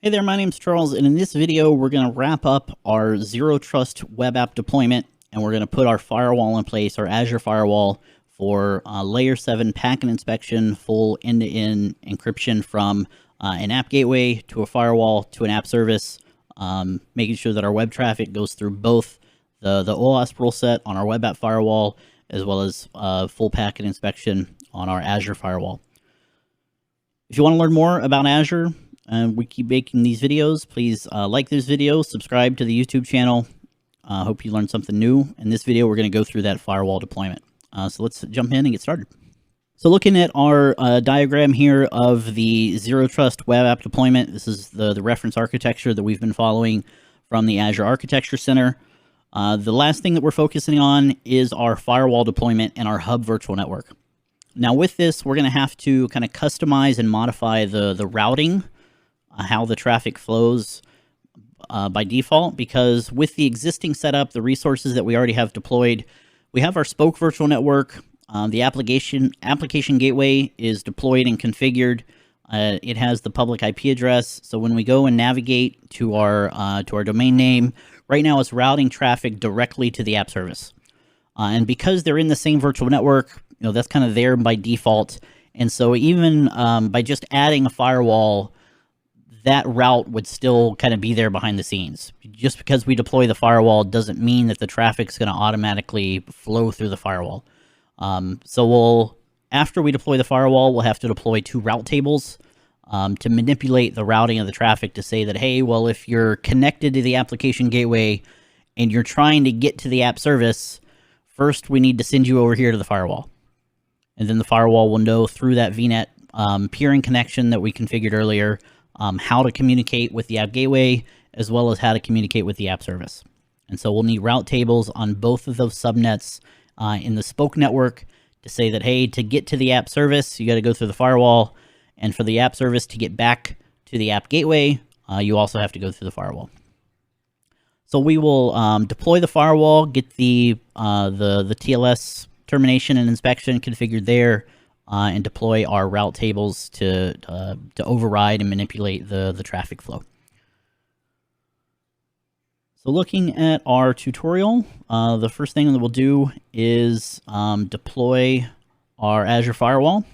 Hey there, my name's Charles, and in this video, we're going to wrap up our Zero Trust web app deployment, and we're going to put our firewall in place, our Azure Firewall, for Layer 7 packet inspection, full end-to-end encryption from an app gateway to a firewall to an app service, making sure that our web traffic goes through both the OWASP rule set on our web app firewall, as well as full packet inspection on our Azure Firewall. If you want to learn more about Azure, we keep making these videos, please like this video, subscribe to the YouTube channel. Hope you learned something new. In this video, we're going to go through that firewall deployment. So let's jump in and get started. So looking at our diagram here of the Zero Trust web app deployment, this is the reference architecture that we've been following from the Azure Architecture Center. The last thing that we're focusing on is our firewall deployment and our hub virtual network. Now with this, we're going to have to kind of customize and modify the routing, how the traffic flows by default, because with the existing setup, the resources that we already have deployed, we have our spoke virtual network. The application gateway is deployed and configured. It has the public IP address. So when we go and navigate to our domain name, right now it's routing traffic directly to the app service. And because they're in the same virtual network, that's kind of there by default. And so even by just adding a firewall, that route would still kind of be there behind the scenes. Just because we deploy the firewall doesn't mean that the traffic's going to automatically flow through the firewall. So after we deploy the firewall, we'll have to deploy 2 route tables to manipulate the routing of the traffic to say that, hey, well, if you're connected to the application gateway and you're trying to get to the app service, first we need to send you over here to the firewall. And then the firewall will know through that VNet peering connection that we configured earlier, how to communicate with the app gateway, as well as how to communicate with the app service. And so we'll need route tables on both of those subnets in the spoke network to say that, hey, to get to the app service, you got to go through the firewall. And for the app service to get back to the app gateway, you also have to go through the firewall. So we will deploy the firewall, get the TLS termination and inspection configured there, and deploy our route tables to override and manipulate the traffic flow. So looking at our tutorial, the first thing that we'll do is deploy our Azure Firewall.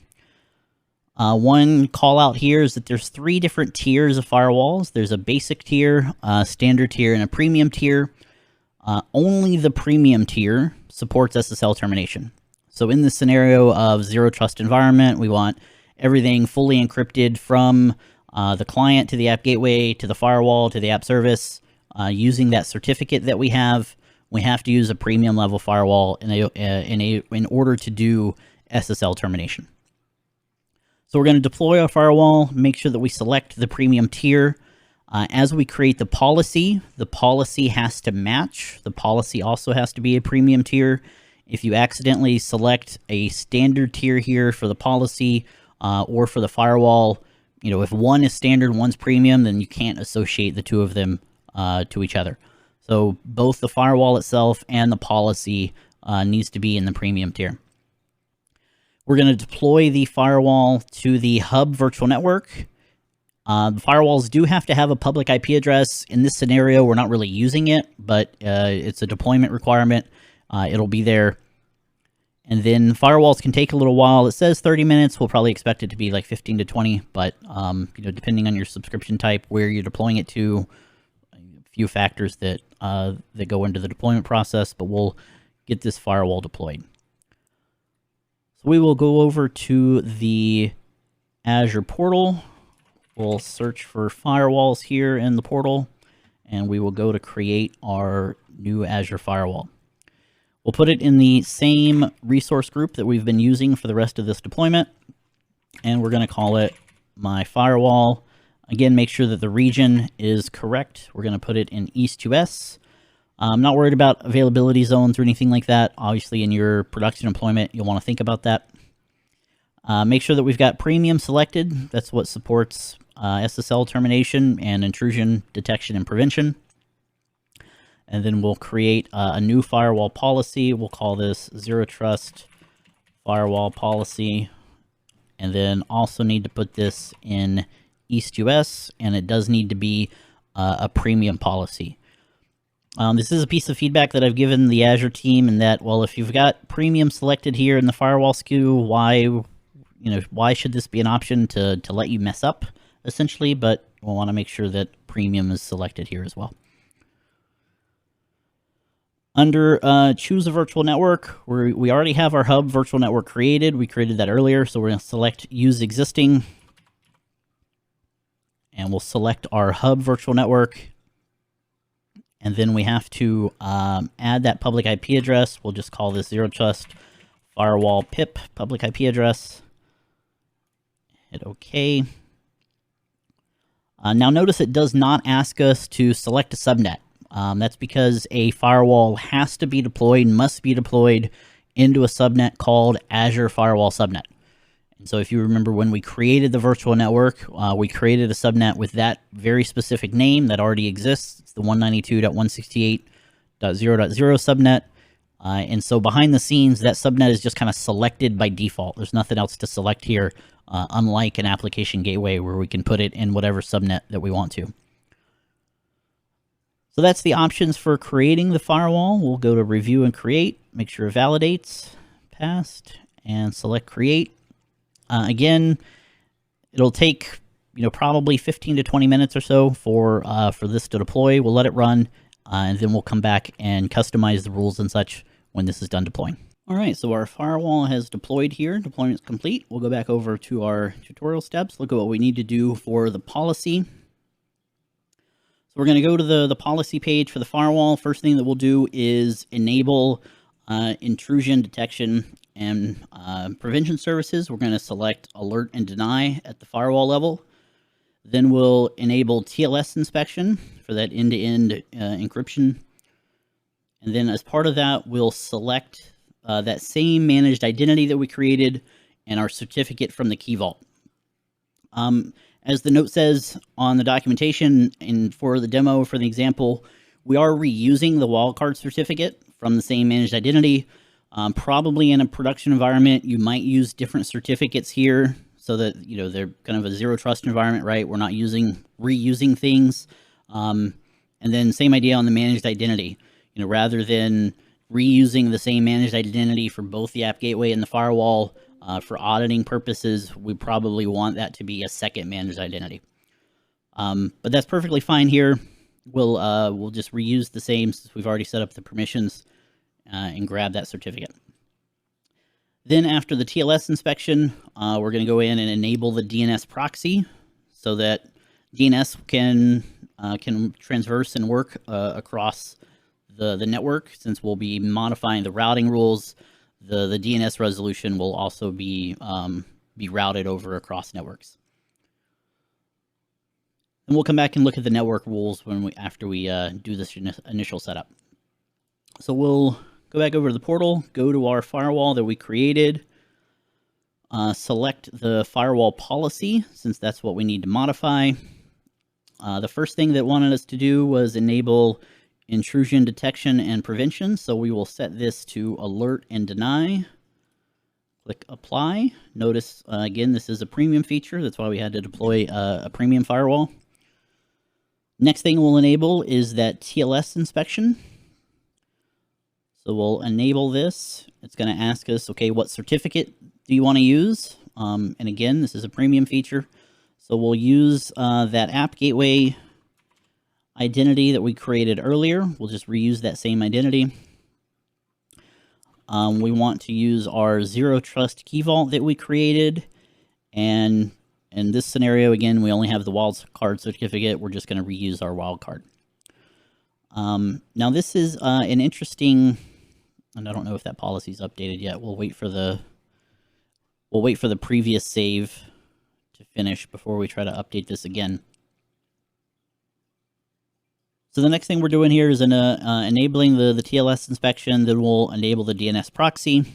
One call out here is that there's 3 different tiers of firewalls. There's a basic tier, a standard tier, and a premium tier. Only the premium tier supports SSL termination. So in the scenario of Zero Trust environment, we want everything fully encrypted from the client to the app gateway to the firewall to the app service. Using that certificate that we have to use a premium level firewall in order to do SSL termination. So we're going to deploy our firewall, make sure that we select the premium tier. As we create the policy has to match. The policy also has to be a premium tier. If you accidentally select a standard tier here for the policy or for the firewall, if one is standard, one's premium, then you can't associate the 2 of them to each other. So both the firewall itself and the policy needs to be in the premium tier. We're going to deploy the firewall to the hub virtual network. The firewalls do have to have a public IP address. In this scenario, we're not really using it, but it's a deployment requirement. It'll be there. And then firewalls can take a little while. It says 30 minutes. We'll probably expect it to be like 15 to 20, but depending on your subscription type, where you're deploying it to, a few factors that go into the deployment process, but we'll get this firewall deployed. So we will go over to the Azure portal. We'll search for firewalls here in the portal, and we will go to create our new Azure firewall. We'll put it in the same resource group that we've been using for the rest of this deployment, and we're going to call it my firewall. Again, make sure that the region is correct. We're going to put it in East US. I'm not worried about availability zones or anything like that. Obviously, in your production deployment, you'll want to think about that. Make sure that we've got premium selected. That's what supports SSL termination and intrusion detection and prevention. And then we'll create a new firewall policy. We'll call this Zero Trust Firewall Policy. And then also need to put this in East US, and it does need to be a premium policy. This is a piece of feedback that I've given the Azure team, in that, well, if you've got premium selected here in the firewall SKU, why should this be an option to let you mess up, essentially? But we'll want to make sure that premium is selected here as well. Under choose a virtual network, we already have our hub virtual network created. We created that earlier, so we're going to select use existing, and we'll select our hub virtual network. And then we have to add that public IP address. We'll just call this Zero Trust Firewall PIP public IP address. Hit OK. Now notice it does not ask us to select a subnet. That's because a firewall has to be deployed, must be deployed into a subnet called Azure Firewall Subnet. And so if you remember, when we created the virtual network, we created a subnet with that very specific name that already exists. It's the 192.168.0.0 subnet. And so behind the scenes, that subnet is just kind of selected by default. There's nothing else to select here, unlike an application gateway where we can put it in whatever subnet that we want to. So that's the options for creating the firewall. We'll go to review and create, make sure it validates, passed, and select create. Again, it'll take probably 15 to 20 minutes or so for this to deploy. We'll let it run, and then we'll come back and customize the rules and such when this is done deploying. All right, so our firewall has deployed here. Deployment's complete. We'll go back over to our tutorial steps, look at what we need to do for the policy. So we're going to go to the policy page for the firewall. First thing that we'll do is enable intrusion detection and prevention services. We're going to select alert and deny at the firewall level. Then we'll enable TLS inspection for that end-to-end encryption. And then as part of that, we'll select that same managed identity that we created and our certificate from the key vault. As the note says on the documentation and for the demo, for the example, we are reusing the wildcard certificate from the same managed identity. Probably in a production environment, you might use different certificates here so that, they're kind of a zero trust environment, right? We're not reusing things. And then same idea on the managed identity. Rather than reusing the same managed identity for both the app gateway and the firewall, for auditing purposes, we probably want that to be a second managed identity. But that's perfectly fine here. We'll just reuse the same since we've already set up the permissions and grab that certificate. Then after the TLS inspection, we're going to go in and enable the DNS proxy so that DNS can transverse and work across the network. Since we'll be modifying the routing rules, the DNS resolution will also be routed over across networks. And we'll come back and look at the network rules after we do this initial setup. So we'll go back over to the portal, go to our firewall that we created, select the firewall policy, since that's what we need to modify. The first thing that wanted us to do was enable intrusion detection and prevention. So we will set this to alert and deny. Click apply. Notice, again, this is a premium feature. That's why we had to deploy a premium firewall. Next thing we'll enable is that TLS inspection. So we'll enable this. It's going to ask us, okay, what certificate do you want to use? And again, this is a premium feature. So we'll use that app gateway identity that we created earlier. We'll just reuse that same identity. We want to use our Zero Trust Key Vault that we created. And in this scenario, again, we only have the wildcard certificate. We're just going to reuse our wildcard. Now this is an interesting, and I don't know if that policy is updated yet. We'll wait for the previous save to finish before we try to update this again. So the next thing we're doing here is enabling the TLS inspection. Then we'll enable the DNS proxy.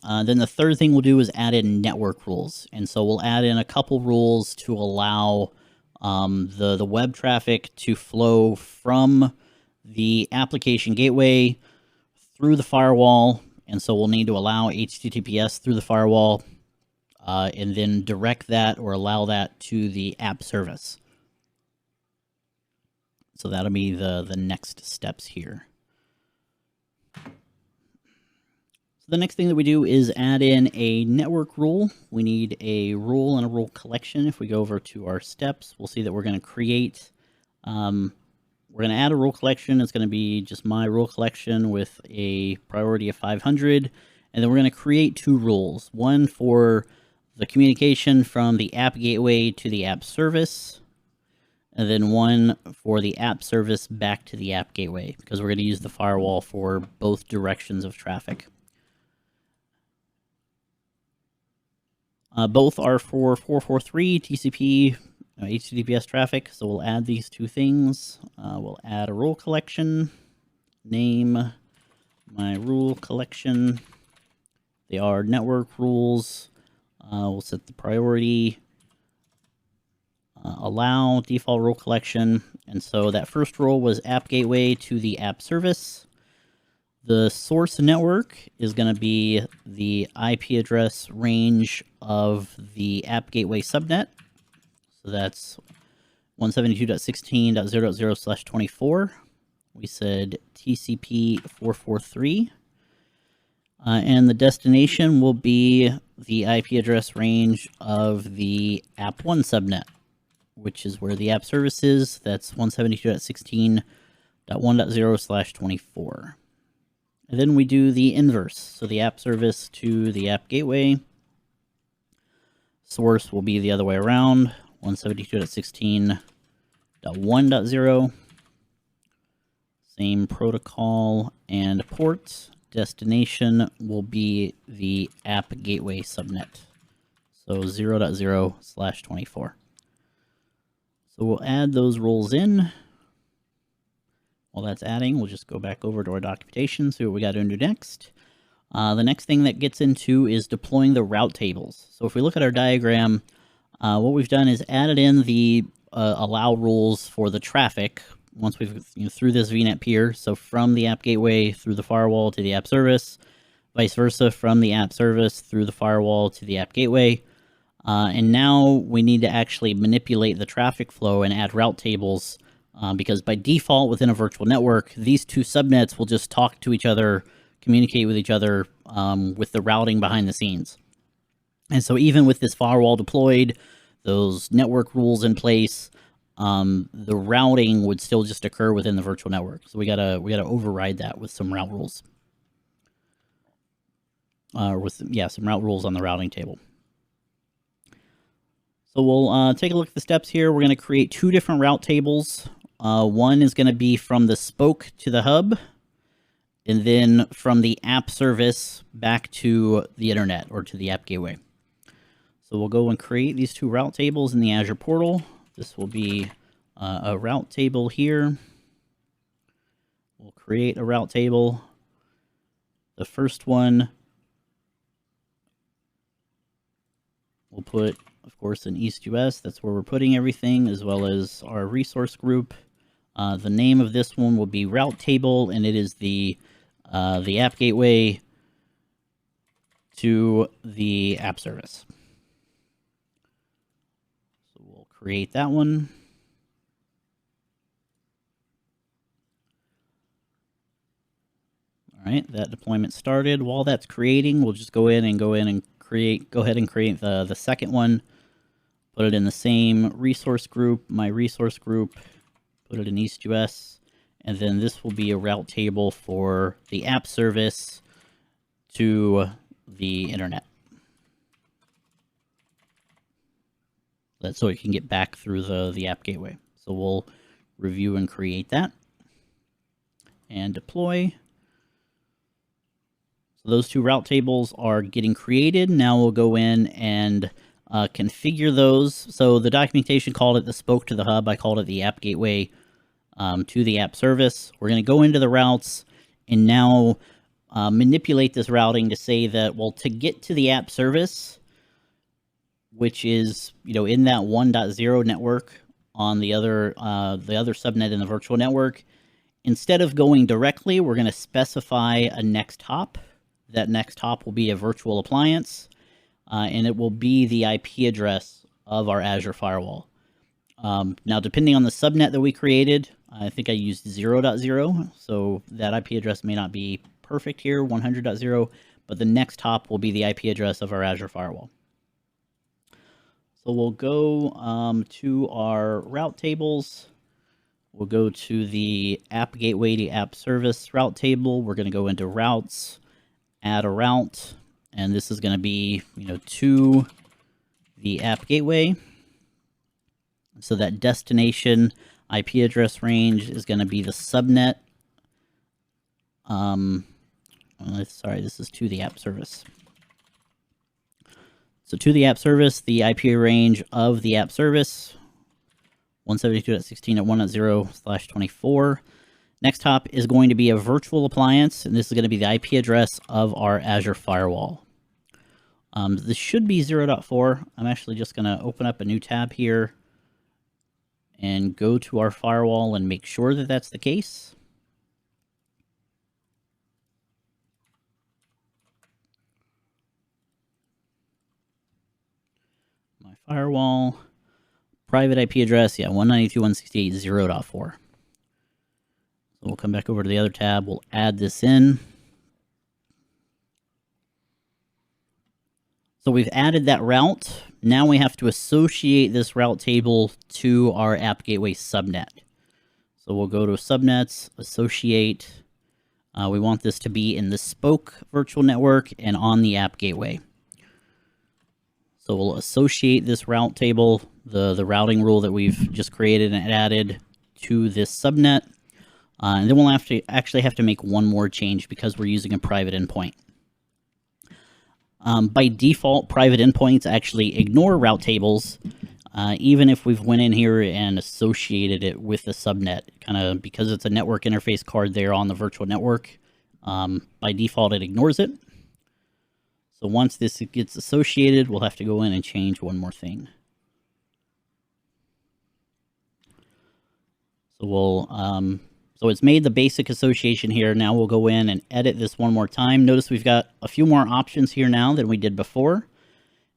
Then the third thing we'll do is add in network rules. And so we'll add in a couple rules to allow the web traffic to flow from the application gateway through the firewall. And so we'll need to allow HTTPS through the firewall. and then direct that or allow that to the app service. So that'll be the next steps here. So the next thing that we do is add in a network rule. We need a rule and a rule collection. If we go over to our steps, we'll see that we're going to create, we're going to add a rule collection. It's going to be just my rule collection with a priority of 500. And then we're going to create two rules. One for the communication from the app gateway to the app service, and then one for the app service back to the app gateway, because we're going to use the firewall for both directions of traffic. Both are for 443 TCP HTTPS traffic, so we'll add these two things. We'll add a rule collection, name my rule collection. They are network rules. We'll set the priority, allow default rule collection. And so that first rule was app gateway to the app service. The source network is going to be the IP address range of the app gateway subnet. So that's 172.16.0.0/24. We said TCP 443. And the destination will be the IP address range of the app1 subnet, which is where the app service is. That's 172.16.1.0/24. And then we do the inverse. So the app service to the app gateway. Source will be the other way around, 172.16.1.0. Same protocol and port. Destination will be the app gateway subnet. So 0.0/24. So we'll add those rules in. While that's adding, we'll just go back over to our documentation, see what we got to do next. The next thing that gets into is deploying the route tables. So if we look at our diagram, what we've done is added in the allow rules for the traffic once we've through this VNet peer. So from the app gateway through the firewall to the app service, vice versa from the app service through the firewall to the app gateway. And now we need to actually manipulate the traffic flow and add route tables. Because by default within a virtual network, these two subnets will just talk to each other, communicate with each other with the routing behind the scenes. And so even with this firewall deployed, those network rules in place, the routing would still just occur within the virtual network. So we gotta override that with some route rules. Some route rules on the routing table. So we'll take a look at the steps here. We're going to create two different route tables. One is going to be from the spoke to the hub, and then from the app service back to the internet or to the app gateway. So we'll go and create these two route tables in the Azure portal. This will be a route table here. We'll create a route table. The first one, we'll put, of course, in East US. That's where we're putting everything, as well as our resource group. The name of this one will be route table, and it is the app gateway to the app service. So we'll create that one. All right, that deployment started. While that's creating, we'll just go ahead and create the second one. Put it in the same resource group, my resource group. Put it in East US, and then this will be a route table for the app service to the internet. That's so it can get back through the app gateway. So we'll review and create that and deploy. So those two route tables are getting created. Now we'll go in and configure those. So the documentation called it the spoke to the hub. I called it the app gateway to the app service. We're going to go into the routes and now manipulate this routing to say that, well, to get to the app service, which is, in that 1.0 network on the other subnet in the virtual network, instead of going directly, we're going to specify a next hop. That next hop will be a virtual appliance. and it will be the IP address of our Azure Firewall. Now, depending on the subnet that we created, I think I used 0.0, so that IP address may not be perfect here, 100.0, but the next hop will be the IP address of our Azure Firewall. So we'll go to our route tables. We'll go to the app gateway to app service route table. We're going to go into routes, add a route, and this is going to be, to the app gateway. So that destination IP address range is going to be the subnet. Sorry, this is to the app service. So to the app service, the IP range of the app service, 172.16.1.0/24. Next hop is going to be a virtual appliance, and this is going to be the IP address of our Azure Firewall. This should be 0.4. I'm actually just going to open up a new tab here and go to our firewall and make sure that that's the case. My firewall, private IP address, yeah, 192.168.0.4. So we'll come back over to the other tab. We'll add this in. So we've added that route. Now we have to associate this route table to our app gateway subnet. So we'll go to subnets, associate. We want this to be in the spoke virtual network and on the app gateway. So we'll associate this route table, the routing rule that we've just created and added, to this subnet. And then we'll actually have to make one more change because we're using a private endpoint. By default, private endpoints actually ignore route tables, even if we've went in here and associated it with the subnet, kind of because it's a network interface card there on the virtual network. By default, it ignores it. So once this gets associated, we'll have to go in and change one more thing. So so it's made the basic association here. Now we'll go in and edit this one more time. Notice we've got a few more options here now than we did before.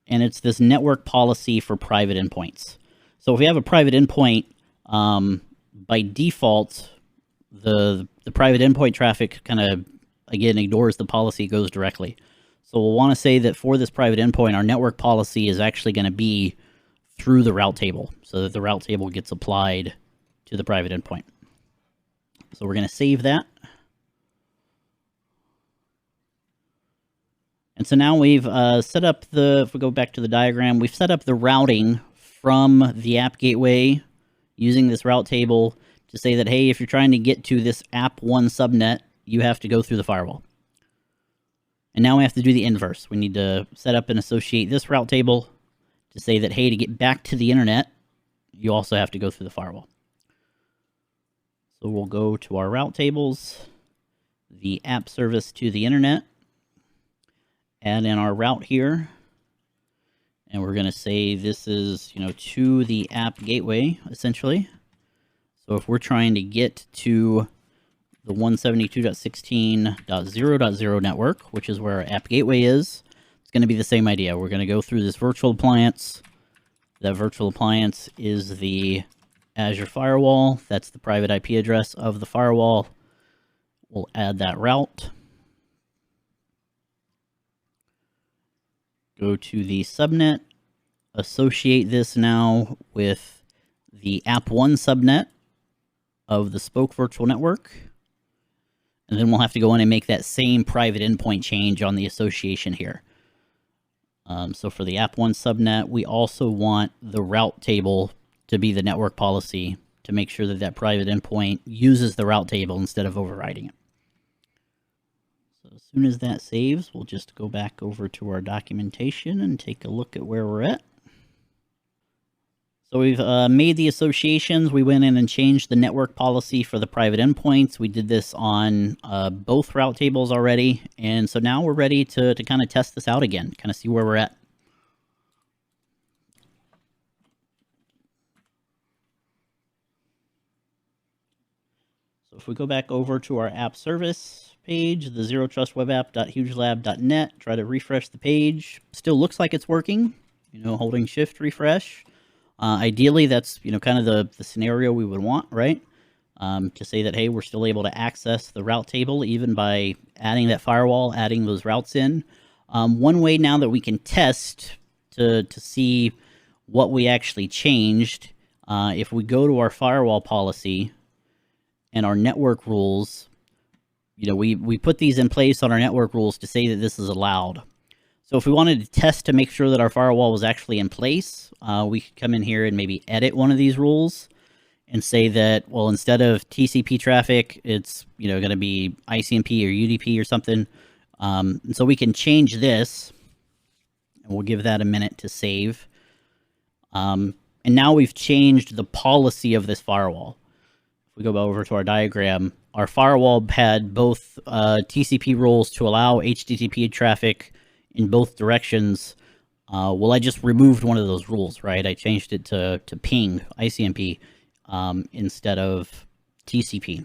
And it's this network policy for private endpoints. So if we have a private endpoint, by default, the private endpoint traffic kind of, again, ignores the policy, goes directly. So we'll want to say that for this private endpoint, our network policy is actually going to be through the route table, so that the route table gets applied to the private endpoint. So we're going to save that. And so now we've set up if we go back to the diagram, we've set up the routing from the app gateway using this route table to say that, hey, if you're trying to get to this app1 subnet, you have to go through the firewall. And now we have to do the inverse. We need to set up and associate this route table to say that, hey, to get back to the internet, you also have to go through the firewall. So we'll go to our route tables, the app service to the internet, add in our route here, and we're going to say this is, to the app gateway, essentially. So if we're trying to get to the 172.16.0.0 network, which is where our app gateway is, it's going to be the same idea. We're going to go through this virtual appliance. That virtual appliance is the Azure Firewall. That's the private IP address of the firewall. We'll add that route. Go to the subnet. Associate this now with the app1 subnet of the spoke virtual network. And then we'll have to go in and make that same private endpoint change on the association here. So for the app1 subnet, we also want the route table to be the network policy to make sure that that private endpoint uses the route table instead of overriding it. So as soon as that saves, we'll just go back over to our documentation and take a look at where we're at. So we've made the associations. We went in and changed the network policy for the private endpoints. We did this on both route tables already. And so now we're ready to kind of test this out again, kind of see where we're at. So if we go back over to our app service page, the zerotrustwebapp.hugelab.net. Try to refresh the page. Still looks like it's working, holding shift refresh. Ideally, that's, kind of the scenario we would want, right? To say that, hey, we're still able to access the route table even by adding that firewall, adding those routes in. One way now that we can test to see what we actually changed, if we go to our firewall policy and our network rules, we put these in place on our network rules to say that this is allowed. So if we wanted to test to make sure that our firewall was actually in place, we could come in here and maybe edit one of these rules and say that, well, instead of TCP traffic, it's going to be ICMP or UDP or something. And so we can change this, and we'll give that a minute to save. And now we've changed the policy of this firewall. If we go over to our diagram, our firewall had both TCP rules to allow HTTP traffic in both directions. Well, I just removed one of those rules, right? I changed it to ping, ICMP, instead of TCP.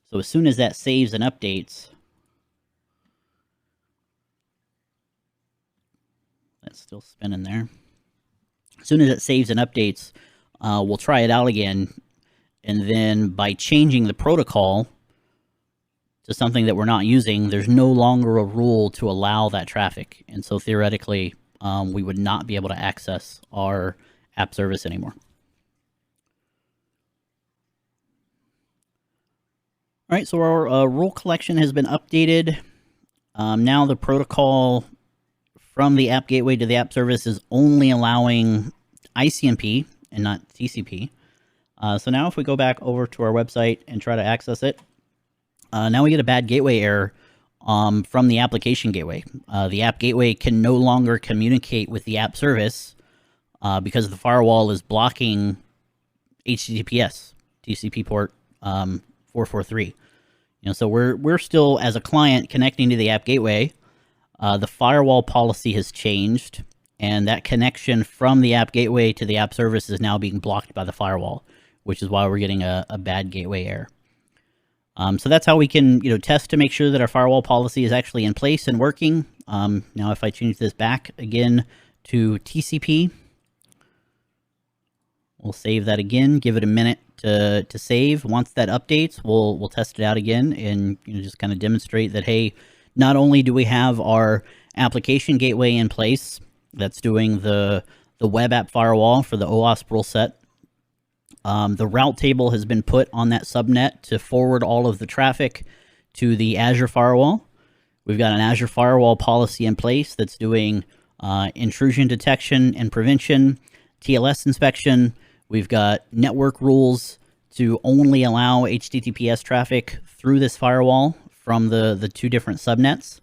So as soon as that saves and updates, that's still spinning there. As soon as it saves and updates, we'll try it out again. And then by changing the protocol to something that we're not using, there's no longer a rule to allow that traffic. And so theoretically, we would not be able to access our app service anymore. All right, so our rule collection has been updated. Now the protocol from the app gateway to the app service is only allowing ICMP and not TCP. So now if we go back over to our website and try to access it, now we get a bad gateway error from the application gateway. The app gateway can no longer communicate with the app service because the firewall is blocking HTTPS, TCP port 443. So we're still, as a client, connecting to the app gateway. The firewall policy has changed, and that connection from the app gateway to the app service is now being blocked by the firewall, which is why we're getting a bad gateway error. So that's how we can test to make sure that our firewall policy is actually in place and working. Now if I change this back again to TCP, we'll save that again, give it a minute to save. Once that updates, we'll test it out again and just kind of demonstrate that, hey, not only do we have our application gateway in place that's doing the web app firewall for the OWASP rule set, the route table has been put on that subnet to forward all of the traffic to the Azure Firewall. We've got an Azure Firewall policy in place that's doing intrusion detection and prevention, TLS inspection. We've got network rules to only allow HTTPS traffic through this firewall from the two different subnets,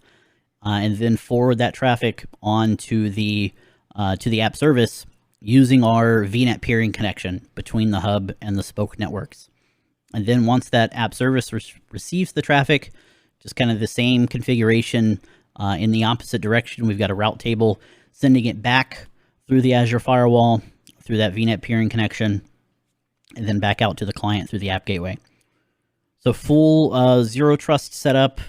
and then forward that traffic on to the app service using our VNet peering connection between the hub and the spoke networks. And then once that app service receives the traffic, just kind of the same configuration in the opposite direction. We've got a route table sending it back through the Azure Firewall, through that VNet peering connection, and then back out to the client through the app gateway. So full zero trust setup,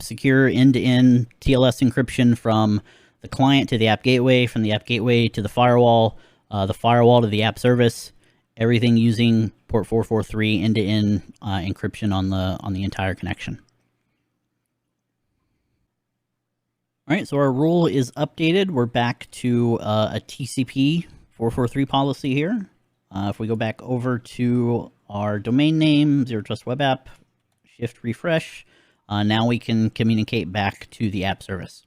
secure end-to-end TLS encryption from the client to the app gateway, from the app gateway to the firewall to the app service, everything using port 443 end-to-end encryption on the entire connection. All right, so our rule is updated. We're back to a TCP 443 policy here. If we go back over to our domain name, Zero Trust Web App, shift refresh, now we can communicate back to the app service.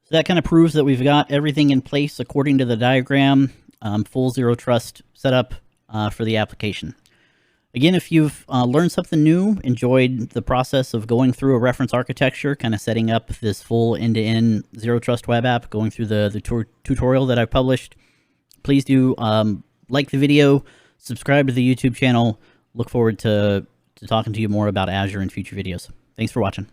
So that kind of proves that we've got everything in place according to the diagram, full zero trust setup for the application. Again, if you've learned something new, enjoyed the process of going through a reference architecture, kind of setting up this full end-to-end zero trust web app, going through the tutorial that I published, please do like the video, subscribe to the YouTube channel. Look forward to talking to you more about Azure in future videos. Thanks for watching.